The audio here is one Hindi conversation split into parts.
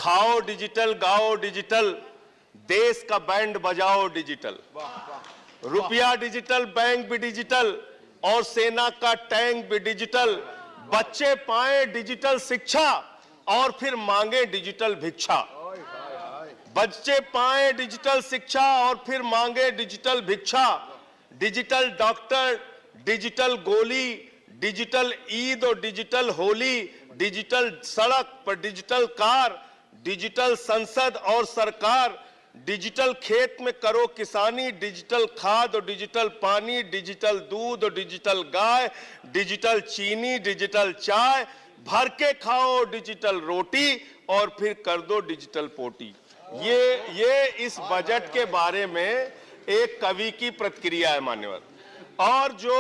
खाओ डिजिटल, गाओ डिजिटल, देश का बैंड बजाओ डिजिटल। रुपया डिजिटल, बैंक भी डिजिटल और सेना का टैंक भी डिजिटल। बच्चे पाएं डिजिटल शिक्षा और फिर मांगे डिजिटल भिक्षा। बच्चे पाएं डिजिटल शिक्षा और फिर मांगे डिजिटल भिक्षा। डिजिटल डॉक्टर, डिजिटल गोली, डिजिटल ईद और डिजिटल होली, डिजिटल सड़क पर डिजिटल कार, डिजिटल संसद और सरकार, डिजिटल खेत में करो किसानी, डिजिटल खाद और डिजिटल पानी, डिजिटल दूध और डिजिटल गाय, डिजिटल चीनी, डिजिटल चाय, भर के खाओ डिजिटल रोटी और फिर कर दो डिजिटल पोटी। ये इस बजट के बारे में एक कवि की प्रतिक्रिया है मान्यवर। और जो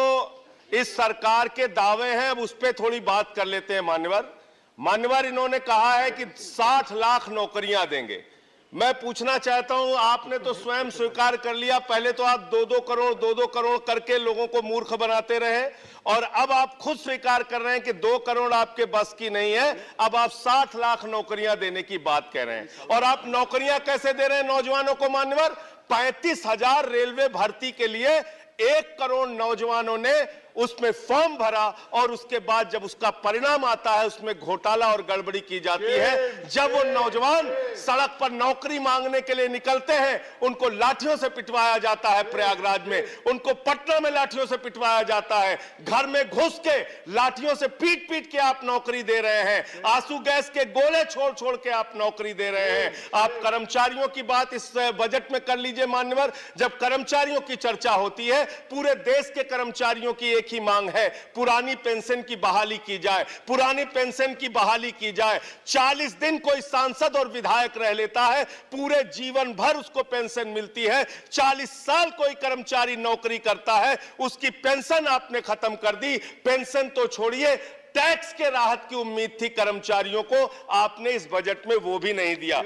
इस सरकार के दावे हैं उस पर थोड़ी बात कर लेते हैं मान्यवर। इन्होंने कहा है कि 60 लाख नौकरियां देंगे। मैं पूछना चाहता हूं, आपने तो स्वयं स्वीकार कर लिया, पहले तो आप 2-2 करोड़ करके लोगों को मूर्ख बनाते रहे और अब आप खुद स्वीकार कर रहे हैं कि 2 करोड़ आपके बस की नहीं है। अब आप 60 लाख नौकरियां देने की बात कह रहे हैं। और आप नौकरियां कैसे दे रहे हैं नौजवानों को मान्यवर? 35,000 रेलवे भर्ती के लिए 1 करोड़ नौजवानों ने उसमें फॉर्म भरा और उसके बाद जब उसका परिणाम आता है उसमें घोटाला और गड़बड़ी की जाती है। जब वो नौजवान सड़क पर नौकरी मांगने के लिए निकलते हैं उनको लाठियों से पिटवाया जाता है प्रयागराज में, उनको पटना में लाठियों से पिटवाया जाता है। घर में घुस के लाठियों से पीट पीट के आप नौकरी दे रहे हैं, आंसू गैस के गोले छोड़ छोड़ के आप नौकरी दे रहे हैं। आप कर्मचारियों की बात इस बजट में कर लीजिए मान्यवर। जब कर्मचारियों की चर्चा होती है, पूरे देश के कर्मचारियों की एक ही मांग है, पुरानी पेंशन की बहाली की जाए, पुरानी पेंशन की बहाली की जाए। 40 दिन कोई सांसद और विधायक रह लेता है, पूरे जीवन भर उसको पेंशन मिलती है। 40 साल कोई कर्मचारी नौकरी करता है, उसकी पेंशन आपने खत्म कर दी। पेंशन तो छोड़िए, टैक्स के राहत की उम्मीद थी कर्मचारियों को, आपने इस बजट में वो भी नहीं दिया।